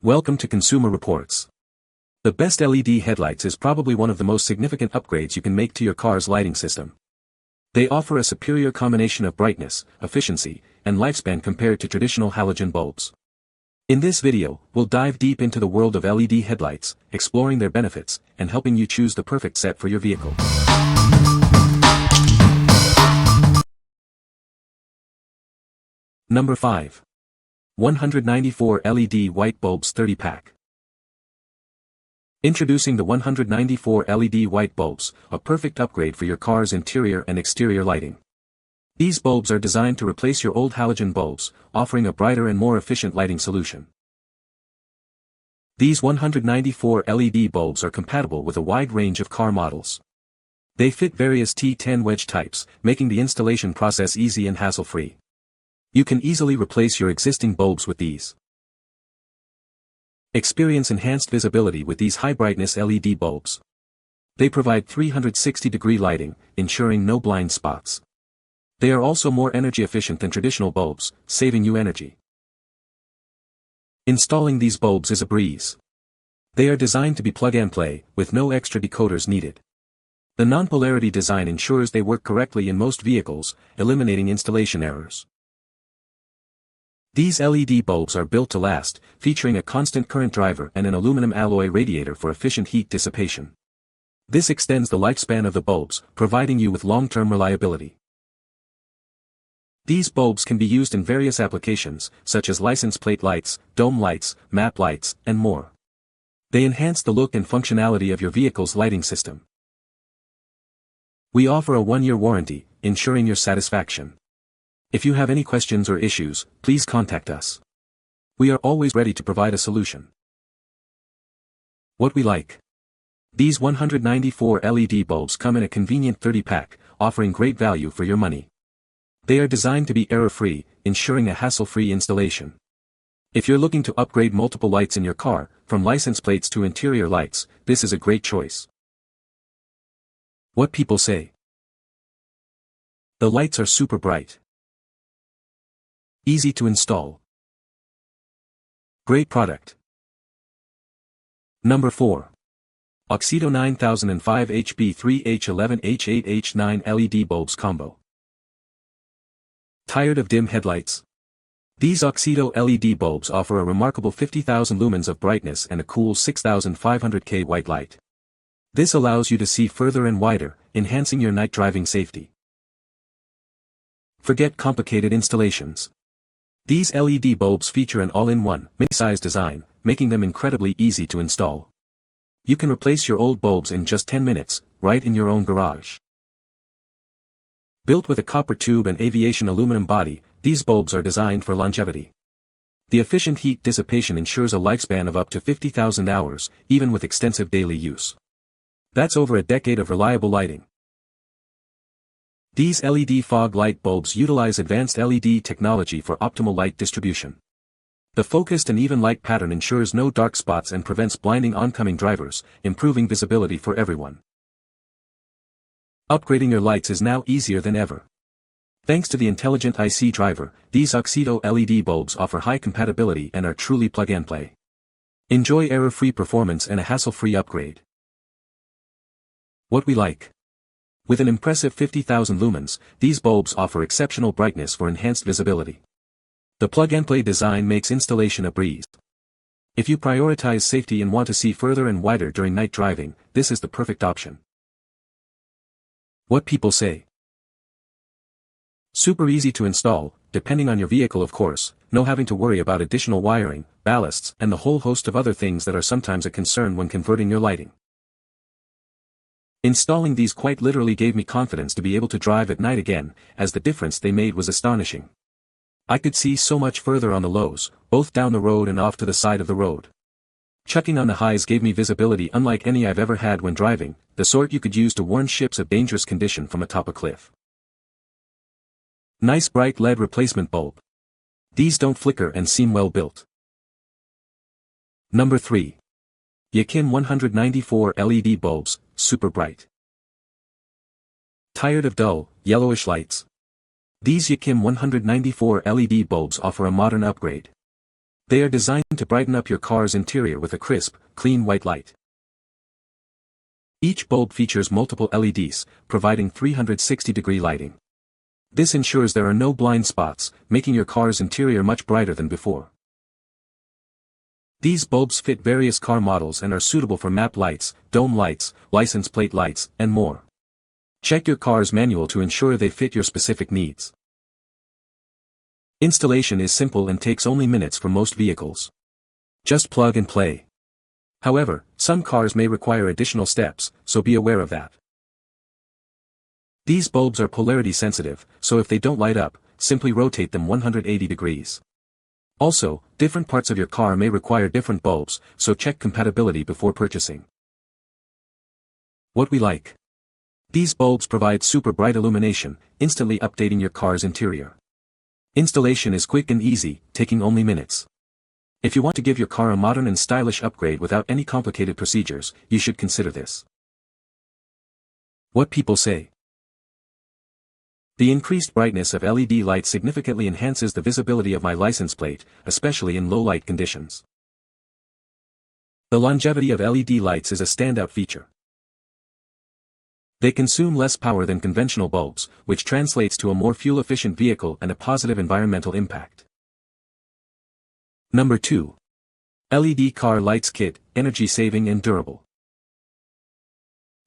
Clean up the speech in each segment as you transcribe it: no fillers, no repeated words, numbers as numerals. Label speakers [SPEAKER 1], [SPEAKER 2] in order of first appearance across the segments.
[SPEAKER 1] Welcome to Consumer Reports. The best LED headlights is probably one of the most significant upgrades you can make to your car's lighting system. They offer a superior combination of brightness, efficiency, and lifespan compared to traditional halogen bulbs. In this video, we'll dive deep into the world of LED headlights, exploring their benefits, and helping you choose the perfect set for your vehicle. Number 5. 194 LED White Bulbs 30-pack. Introducing the 194 LED white bulbs, a perfect upgrade for your car's interior and exterior lighting. These bulbs are designed to replace your old halogen bulbs, offering a brighter and more efficient lighting solution. These 194 LED bulbs are compatible with a wide range of car models. They fit various T10 wedge types, making the installation process easy and hassle-free. You can easily replace your existing bulbs with these. Experience enhanced visibility with these high-brightness LED bulbs. They provide 360-degree lighting, ensuring no blind spots. They are also more energy efficient than traditional bulbs, saving you energy. Installing these bulbs is a breeze. They are designed to be plug-and-play, with no extra decoders needed. The non-polarity design ensures they work correctly in most vehicles, eliminating installation errors. These LED bulbs are built to last, featuring a constant current driver and an aluminum alloy radiator for efficient heat dissipation. This extends the lifespan of the bulbs, providing you with long-term reliability. These bulbs can be used in various applications, such as license plate lights, dome lights, map lights, and more. They enhance the look and functionality of your vehicle's lighting system. We offer a 1-year warranty, ensuring your satisfaction. If you have any questions or issues, please contact us. We are always ready to provide a solution. What we like. These 194 LED bulbs come in a convenient 30-pack, offering great value for your money. They are designed to be error-free, ensuring a hassle-free installation. If you're looking to upgrade multiple lights in your car, from license plates to interior lights, this is a great choice. What people say. The lights are super bright. Easy to install. Great product. Number 4. AUXITO 9005 HB3H11 H8H9 LED Bulbs Combo. Tired of dim headlights? These AUXITO LED bulbs offer a remarkable 50,000 lumens of brightness and a cool 6,500 K white light. This allows you to see further and wider, enhancing your night driving safety. Forget complicated installations. These LED bulbs feature an all-in-one, mini-size design, making them incredibly easy to install. You can replace your old bulbs in just 10 minutes, right in your own garage. Built with a copper tube and aviation aluminum body, these bulbs are designed for longevity. The efficient heat dissipation ensures a lifespan of up to 50,000 hours, even with extensive daily use. That's over a decade of reliable lighting. These LED fog light bulbs utilize advanced LED technology for optimal light distribution. The focused and even light pattern ensures no dark spots and prevents blinding oncoming drivers, improving visibility for everyone. Upgrading your lights is now easier than ever. Thanks to the intelligent IC driver, these AUXITO LED bulbs offer high compatibility and are truly plug-and-play. Enjoy error-free performance and a hassle-free upgrade. What we like. With an impressive 50,000 lumens, these bulbs offer exceptional brightness for enhanced visibility. The plug-and-play design makes installation a breeze. If you prioritize safety and want to see further and wider during night driving, this is the perfect option. What people say. Super easy to install, depending on your vehicle of course, no having to worry about additional wiring, ballasts, and the whole host of other things that are sometimes a concern when converting your lighting. Installing these quite literally gave me confidence to be able to drive at night again, as the difference they made was astonishing. I could see so much further on the lows, both down the road and off to the side of the road. Chucking on the highs gave me visibility unlike any I've ever had when driving, the sort you could use to warn ships of dangerous condition from atop a cliff. Nice bright LED replacement bulb. These don't flicker and seem well built. Number 3. Yorkim 194 LED bulbs, super bright. Tired of dull, yellowish lights? These Yorkim 194 LED bulbs offer a modern upgrade. They are designed to brighten up your car's interior with a crisp, clean white light. Each bulb features multiple LEDs, providing 360-degree lighting. This ensures there are no blind spots, making your car's interior much brighter than before. These bulbs fit various car models and are suitable for map lights, dome lights, license plate lights, and more. Check your car's manual to ensure they fit your specific needs. Installation is simple and takes only minutes for most vehicles. Just plug and play. However, some cars may require additional steps, so be aware of that. These bulbs are polarity sensitive, so if they don't light up, simply rotate them 180 degrees. Also, different parts of your car may require different bulbs, so check compatibility before purchasing. What we like. These bulbs provide super bright illumination, instantly updating your car's interior. Installation is quick and easy, taking only minutes. If you want to give your car a modern and stylish upgrade without any complicated procedures, you should consider this. What people say. The increased brightness of LED lights significantly enhances the visibility of my license plate, especially in low light conditions. The longevity of LED lights is a standout feature. They consume less power than conventional bulbs, which translates to a more fuel-efficient vehicle and a positive environmental impact. Number 2. LED Car Lights Kit, energy-saving and durable.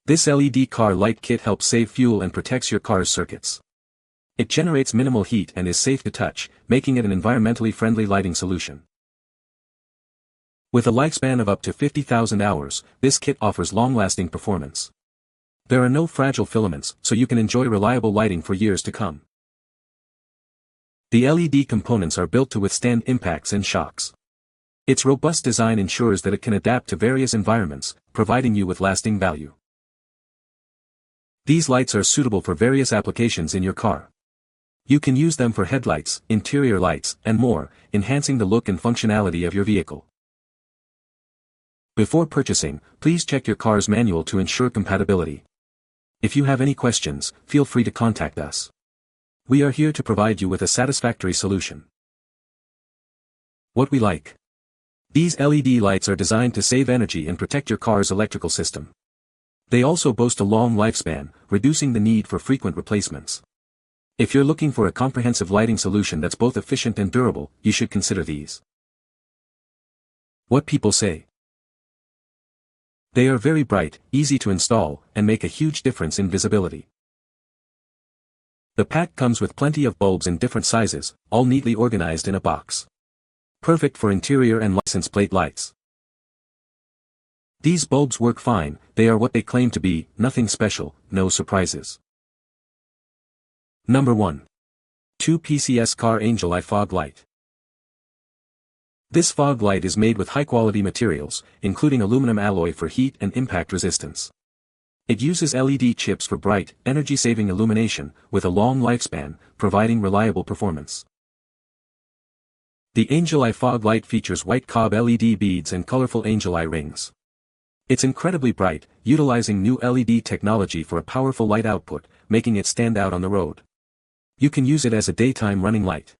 [SPEAKER 1] This LED car light kit helps save fuel and protects your car's circuits. It generates minimal heat and is safe to touch, making it an environmentally friendly lighting solution. With a lifespan of up to 50,000 hours, this kit offers long-lasting performance. There are no fragile filaments, so you can enjoy reliable lighting for years to come. The LED components are built to withstand impacts and shocks. Its robust design ensures that it can adapt to various environments, providing you with lasting value. These lights are suitable for various applications in your car. You can use them for headlights, interior lights, and more, enhancing the look and functionality of your vehicle. Before purchasing, please check your car's manual to ensure compatibility. If you have any questions, feel free to contact us. We are here to provide you with a satisfactory solution. What we like. These LED lights are designed to save energy and protect your car's electrical system. They also boast a long lifespan, reducing the need for frequent replacements. If you're looking for a comprehensive lighting solution that's both efficient and durable, you should consider these. What people say. They are very bright, easy to install, and make a huge difference in visibility. The pack comes with plenty of bulbs in different sizes, all neatly organized in a box. Perfect for interior and license plate lights. These bulbs work fine, they are what they claim to be, nothing special, no surprises. Number 1. 2 PCS Car Angel Eye Fog Light. This fog light is made with high-quality materials, including aluminum alloy for heat and impact resistance. It uses LED chips for bright, energy-saving illumination, with a long lifespan, providing reliable performance. The Angel Eye Fog Light features white cob LED beads and colorful angel eye rings. It's incredibly bright, utilizing new LED technology for a powerful light output, making it stand out on the road. You can use it as a daytime running light.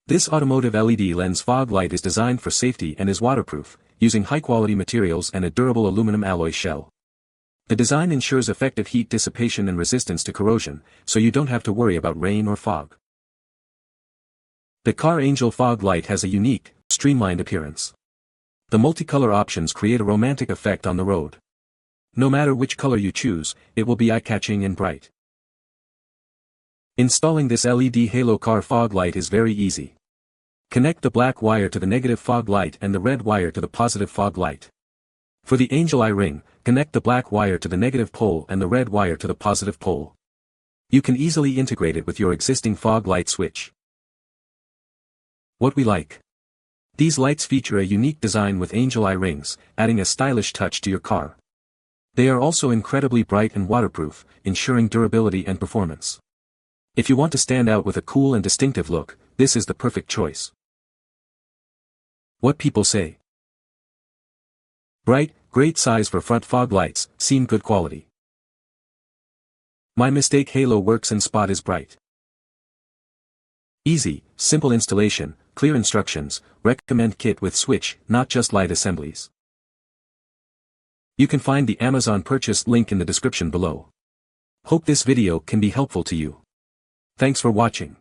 [SPEAKER 1] This automotive LED lens fog light is designed for safety and is waterproof, using high-quality materials and a durable aluminum alloy shell. The design ensures effective heat dissipation and resistance to corrosion, so you don't have to worry about rain or fog. The Car Angel fog light has a unique, streamlined appearance. The multicolor options create a romantic effect on the road. No matter which color you choose, it will be eye-catching and bright. Installing this LED halo car fog light is very easy. Connect the black wire to the negative fog light and the red wire to the positive fog light. For the angel eye ring, connect the black wire to the negative pole and the red wire to the positive pole. You can easily integrate it with your existing fog light switch. What we like. These lights feature a unique design with angel eye rings, adding a stylish touch to your car. They are also incredibly bright and waterproof, ensuring durability and performance. If you want to stand out with a cool and distinctive look, this is the perfect choice. What people say. Bright, great size for front fog lights, seem good quality. My mistake, halo works and spot is bright. Easy, simple installation, clear instructions, recommend kit with switch, not just light assemblies. You can find the Amazon purchase link in the description below. Hope this video can be helpful to you. Thanks for watching.